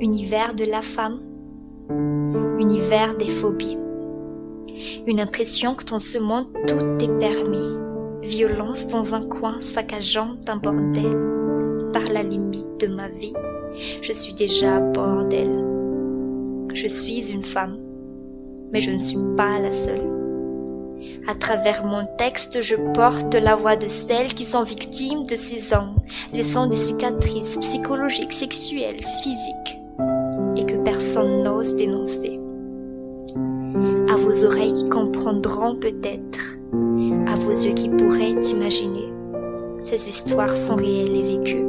Univers de la femme, univers des phobies. Une impression que dans ce monde tout est permis. Violence dans un coin saccageant un bordel. Par la limite de ma vie, je suis déjà à bord d'elle. Je suis une femme, mais je ne suis pas la seule. À travers mon texte, je porte la voix de celles qui sont victimes de ces hommes, laissant des cicatrices psychologiques, sexuelles, physiques, et que personne n'ose dénoncer. À vos oreilles qui comprendront peut-être, à vos yeux qui pourraient imaginer, ces histoires sont réelles et vécues.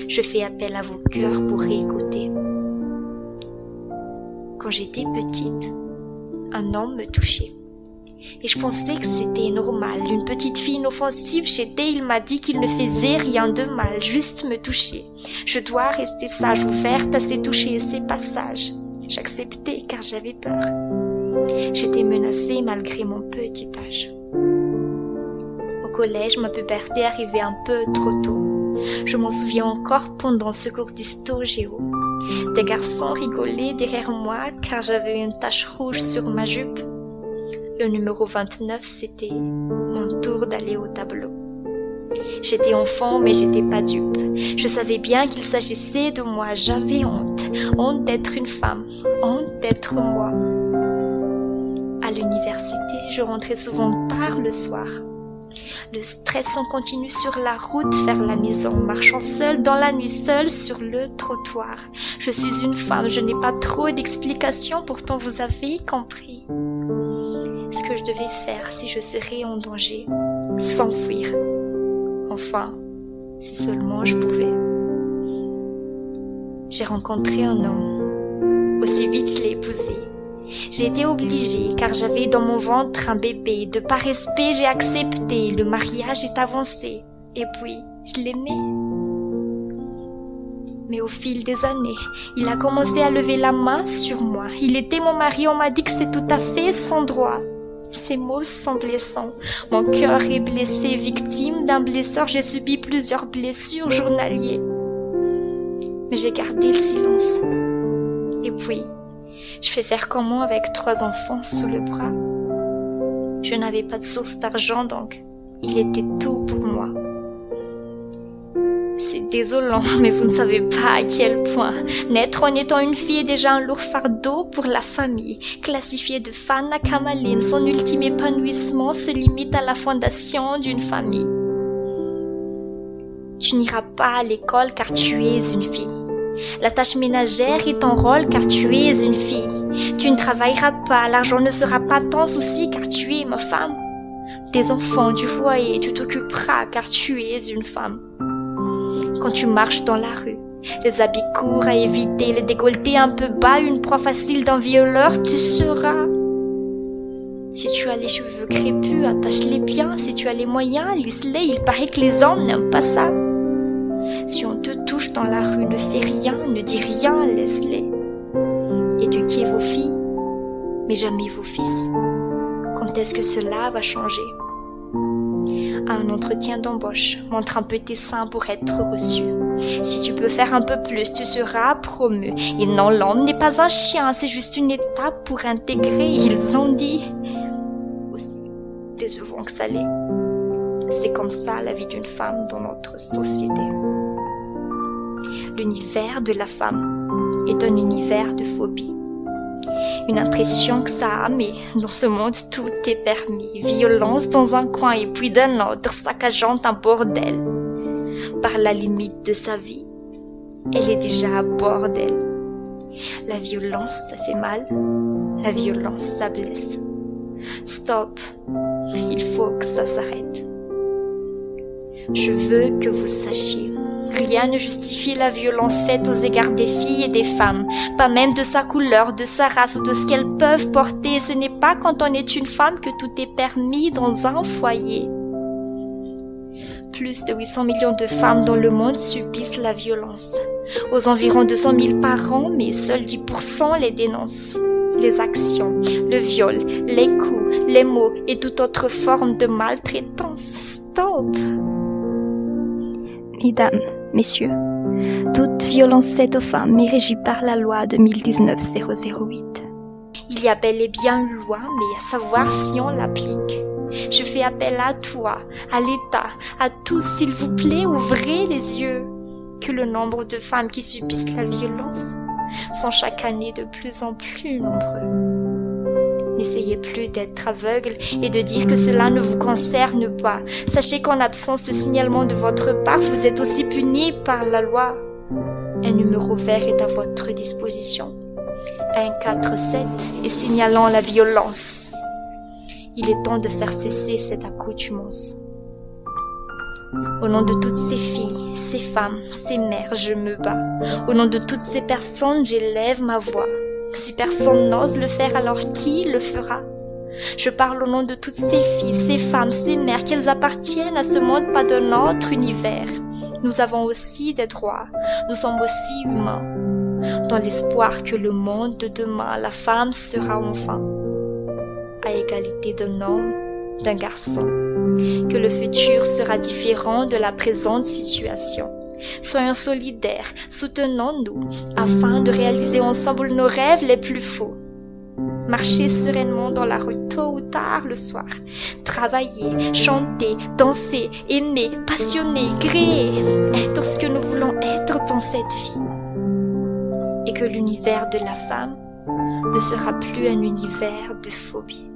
Je fais appel à vos cœurs pour réécouter. Quand j'étais petite, un homme me touchait. Et je pensais que c'était normal. Une petite fille inoffensive, il m'a dit qu'il ne faisait rien de mal, juste me toucher. Je dois rester sage, ouverte à ses touchés et ses passages. J'acceptais car j'avais peur. J'étais menacée malgré mon petit âge. Au collège, ma puberté arrivait un peu trop tôt. Je m'en souviens encore pendant ce cours d'histo-géo. Des garçons rigolaient derrière moi car j'avais une tache rouge sur ma jupe. Le numéro 29, c'était mon tour d'aller au tableau. J'étais enfant, mais j'étais pas dupe. Je savais bien qu'il s'agissait de moi. J'avais honte. Honte d'être une femme. Honte d'être moi. À l'université, je rentrais souvent tard le soir. Le stress en continu sur la route vers la maison, marchant seule dans la nuit, seule sur le trottoir. Je suis une femme, je n'ai pas trop d'explications, pourtant vous avez compris ce que je devais faire si je serais en danger. S'enfuir. Enfin, si seulement je pouvais. J'ai rencontré un homme. Aussi vite je l'ai épousé. J'ai été obligée car j'avais dans mon ventre un bébé. De par respect, j'ai accepté. Le mariage est avancé. Et puis, je l'aimais. Mais au fil des années, il a commencé à lever la main sur moi. Il était mon mari, on m'a dit que c'est tout à fait son droit. Ces mots sont blessants. Mon cœur est blessé, victime d'un blesseur. J'ai subi plusieurs blessures journalières. Mais j'ai gardé le silence. Et puis, je fais faire comment avec 3 enfants sous le bras? Je n'avais pas de source d'argent, donc il était tout pour moi. C'est désolant, mais vous ne savez pas à quel point. Naître en étant une fille est déjà un lourd fardeau pour la famille. Classifiée de Fana Kamaline, son ultime épanouissement se limite à la fondation d'une famille. Tu n'iras pas à l'école car tu es une fille. La tâche ménagère est ton rôle car tu es une fille. Tu ne travailleras pas, l'argent ne sera pas ton souci car tu es ma femme. Tes enfants, du foyer, tu t'occuperas car tu es une femme. Quand tu marches dans la rue, les habits courts à éviter, les décolletés un peu bas, une proie facile d'un violeur, tu seras. Si tu as les cheveux crépus, attache-les bien. Si tu as les moyens, lisse-les. Il paraît que les hommes n'aiment pas ça. Si on te touche dans la rue, ne fais rien, ne dis rien, laisse-les. Éduquez vos filles, mais jamais vos fils. Quand est-ce que cela va changer? À un entretien d'embauche, montre un peu tes seins pour être reçu. Si tu peux faire un peu plus, tu seras promu. Et non, l'homme n'est pas un chien, c'est juste une étape pour intégrer, ils ont dit. Aussi décevant que ça l'est. C'est comme ça la vie d'une femme dans notre société. L'univers de la femme est un univers de phobie. Une impression que ça a, mais dans ce monde tout est permis. Violence dans un coin et puis d'un autre, saccageant un bordel. Par la limite de sa vie, elle est déjà à bord d'elle. La violence, ça fait mal. La violence, ça blesse. Stop. Il faut que ça s'arrête. Je veux que vous sachiez. Rien ne justifie la violence faite aux égards des filles et des femmes, pas même de sa couleur, de sa race ou de ce qu'elles peuvent porter. Ce n'est pas quand on est une femme que tout est permis dans un foyer. Plus de 800 millions de femmes dans le monde subissent la violence. Aux environs 200 000 par an, mais seuls 10% les dénoncent. Les actions, le viol, les coups, les mots et toute autre forme de maltraitance. Stop! Mesdames, Messieurs, Toute violence faite aux femmes est régie par la loi 2019-008. Il y a bel et bien une loi, mais à savoir si on l'applique. Je fais appel à toi, à l'État, à tous, s'il vous plaît, ouvrez les yeux. Que le nombre de femmes qui subissent la violence sont chaque année de plus en plus nombreux. N'essayez plus d'être aveugle et de dire que cela ne vous concerne pas. Sachez qu'en absence de signalement de votre part, vous êtes aussi puni par la loi. Un numéro vert est à votre disposition. 147 et signalant la violence. Il est temps de faire cesser cette accoutumance. Au nom de toutes ces filles, ces femmes, ces mères, je me bats. Au nom de toutes ces personnes, j'élève ma voix. Si personne n'ose le faire, alors qui le fera? Je parle au nom de toutes ces filles, ces femmes, ces mères, qu'elles appartiennent à ce monde, pas de notre univers. Nous avons aussi des droits, nous sommes aussi humains. Dans l'espoir que le monde de demain, la femme sera enfin à égalité d'un homme, d'un garçon, que le futur sera différent de la présente situation. Soyons solidaires, soutenons-nous, afin de réaliser ensemble nos rêves les plus faux. Marcher sereinement dans la rue tôt ou tard le soir, travailler, chanter, danser, aimer, passionner, créer, être ce que nous voulons être dans cette vie. Et que l'univers de la femme ne sera plus un univers de phobie.